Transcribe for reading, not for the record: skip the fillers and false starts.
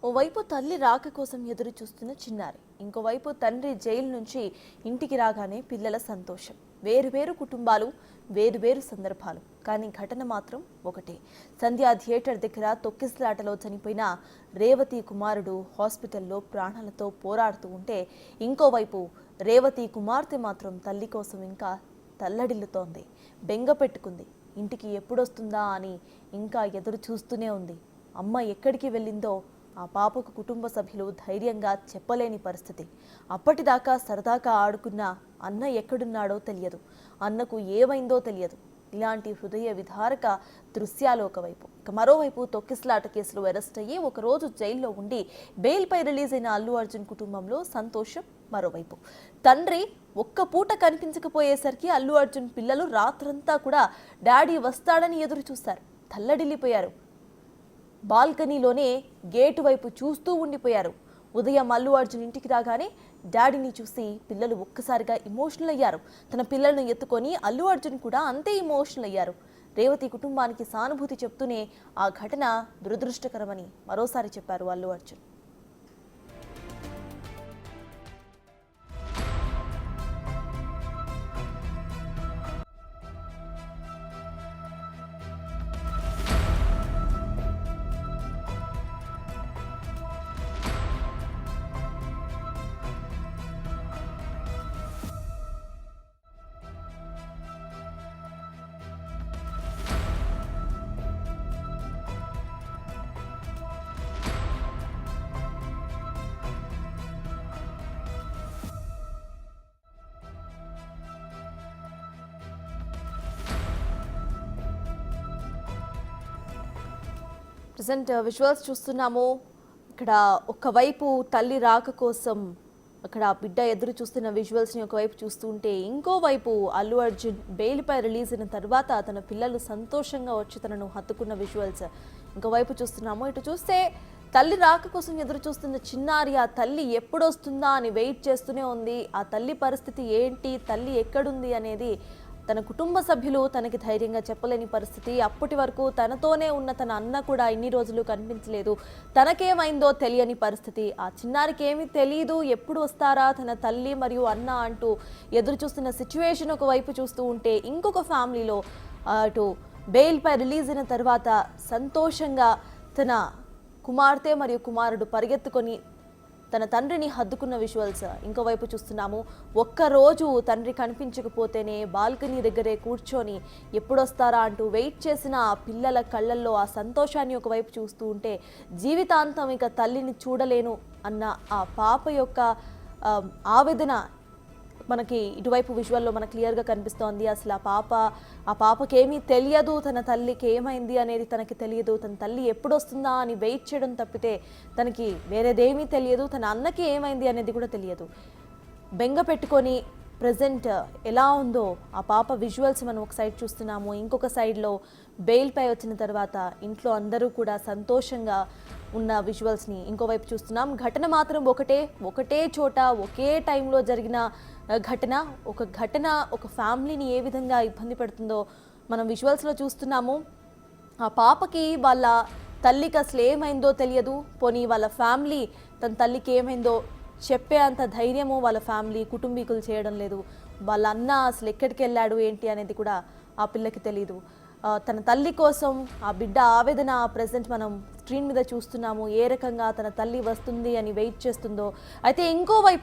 ఓవైపు తల్లి రాక కోసం ఎదురు చూస్తున్న చిన్నారి, ఇంకోవైపు తండ్రి జైలు నుంచి ఇంటికి రాగానే పిల్లల సంతోషం. వేరువేరు కుటుంబాలు, వేరువేరు సందర్భాలు, కానీ ఘటన మాత్రం ఒకటే. సంధ్యా థియేటర్ దగ్గర తొక్కిసలాటలో చనిపోయిన రేవతి కుమారుడు హాస్పిటల్లో ప్రాణాలతో పోరాడుతూ ఉంటే, ఇంకోవైపు రేవతి కుమార్తె మాత్రం తల్లి కోసం ఇంకా తల్లడిల్లుతోంది. బెంగ పెట్టుకుంది. ఇంటికి ఎప్పుడొస్తుందా అని ఇంకా ఎదురు చూస్తూనే ఉంది. అమ్మ ఎక్కడికి వెళ్ళిందో ఆ పాపకు కుటుంబ సభ్యులు ధైర్యంగా చెప్పలేని పరిస్థితి. అప్పటిదాకా సరదాగా ఆడుకున్న అన్న ఎక్కడున్నాడో తెలియదు, అన్నకు ఏమైందో తెలియదు. ఇలాంటి హృదయ విదారక దృశ్యాలు ఒకవైపు, ఇక మరోవైపు తొక్కిసలాట కేసులో అరెస్ట్ అయ్యి ఒకరోజు జైల్లో ఉండి బెయిల్పై రిలీజ్ అయిన అల్లు అర్జున్ కుటుంబంలో సంతోషం మరోవైపు. తండ్రి ఒక్క పూట కనిపించకపోయేసరికి అల్లు అర్జున్ పిల్లలు రాత్రంతా కూడా డాడీ వస్తాడని ఎదురు చూశారు. తల్లడిల్లిపోయారు. బాల్కనీలోనే గేటు వైపు చూస్తూ ఉండిపోయారు. ఉదయం అల్లు అర్జున్ ఇంటికి రాగానే డాడీని చూసి పిల్లలు ఒక్కసారిగా ఇమోషనల్ అయ్యారు. తన పిల్లలను ఎత్తుకొని అల్లు అర్జున్ కూడా అంతే ఇమోషనల్ అయ్యారు. రేవతి కుటుంబానికి సానుభూతి చెప్తూనే ఆ ఘటన దురదృష్టకరమని మరోసారి చెప్పారు అల్లు అర్జున్. ప్రజెంట్ విజువల్స్ చూస్తున్నాము. ఇక్కడ ఒకవైపు తల్లి రాక కోసం అక్కడ బిడ్డ ఎదురు చూస్తున్న విజువల్స్ని ఒకవైపు చూస్తుంటే, ఇంకోవైపు అల్లు అర్జున్ బెయిల్పై రిలీజ్ అయిన తర్వాత తన పిల్లలు సంతోషంగా వచ్చి తనను హత్తుకున్న విజువల్స్ ఇంకోవైపు చూస్తున్నాము. ఇటు చూస్తే తల్లి రాక కోసం ఎదురు చూస్తున్న చిన్నారి, ఆ తల్లి ఎప్పుడు వస్తుందా అని వెయిట్ చేస్తూనే ఉంది. ఆ తల్లి పరిస్థితి ఏంటి, తల్లి ఎక్కడుంది అనేది తన కుటుంబ సభ్యులు తనకి ధైర్యంగా చెప్పలేని పరిస్థితి. అప్పటి వరకు తనతోనే ఉన్న తన అన్న కూడా ఇన్ని రోజులు కనిపించలేదు. తనకేమైందో తెలియని పరిస్థితి. ఆ చిన్నారికి ఏమీ తెలియదు, ఎప్పుడు వస్తారా తన తల్లి మరియు అన్న అంటూ ఎదురు చూస్తున్న సిచ్యువేషన్ ఒకవైపు చూస్తూ ఉంటే, ఇంకొక ఫ్యామిలీలో అటు బెయిల్పై రిలీజ్ అయిన తర్వాత సంతోషంగా తన కుమార్తె మరియు కుమారుడు పరిగెత్తుకొని తన తండ్రిని హద్దుకున్న విజువల్స్ ఇంకోవైపు చూస్తున్నాము. ఒక్కరోజు తండ్రి కనిపించకపోతేనే బాల్కనీ దగ్గరే కూర్చొని ఎప్పుడొస్తారా అంటూ వెయిట్ చేసిన ఆ పిల్లల కళ్ళల్లో ఆ సంతోషాన్ని ఒకవైపు చూస్తూ ఉంటే, జీవితాంతం ఇక తల్లిని చూడలేను అన్న ఆ పాప యొక్క ఆవేదన మనకి ఇటువైపు విజువల్లో మనకు క్లియర్గా కనిపిస్తోంది. అసలు ఆ పాపకి ఏమీ తెలియదు, తన తల్లికి ఏమైంది అనేది తనకి తెలియదు. తన తల్లి ఎప్పుడు వస్తుందా అని వెయిట్ చేయడం తప్పితే తనకి వేరేదేమీ తెలియదు. తన అన్నకి ఏమైంది అనేది కూడా తెలియదు. బెంగ పెట్టుకొని ప్రజెంట్ ఎలా ఉందో ఆ పాప విజువల్స్ మనం ఒక సైడ్ చూస్తున్నాము. ఇంకొక సైడ్లో బెయిల్పై వచ్చిన తర్వాత ఇంట్లో అందరూ కూడా సంతోషంగా ఉన్న విజువల్స్ని ఇంకోవైపు చూస్తున్నాం. ఘటన మాత్రం ఒకటే చోట ఒకే టైంలో జరిగిన ఘటన. ఒక ఫ్యామిలీని ఏ విధంగా ఇబ్బంది పెడుతుందో మనం విజువల్స్లో చూస్తున్నాము. ఆ పాపకి వాళ్ళ తల్లికి అసలు ఏమైందో తెలియదు. పోనీ వాళ్ళ ఫ్యామిలీ తన తల్లికి ఏమైందో చెప్పే అంత ధైర్యము వాళ్ళ ఫ్యామిలీ కుటుంబీకులు చేయడం లేదు. వాళ్ళ అన్న అసలు ఎక్కడికి వెళ్ళాడు ఏంటి అనేది కూడా ఆ పిల్లకి తెలియదు. తన తల్లి కోసం ఆ బిడ్డ ఆవేదన ప్రెసెంట్ మనం స్క్రీన్ మీద చూస్తున్నాము. ఏ రకంగా తన తల్లి వస్తుంది అని వెయిట్ చేస్తుందో. అయితే ఇంకోవైపు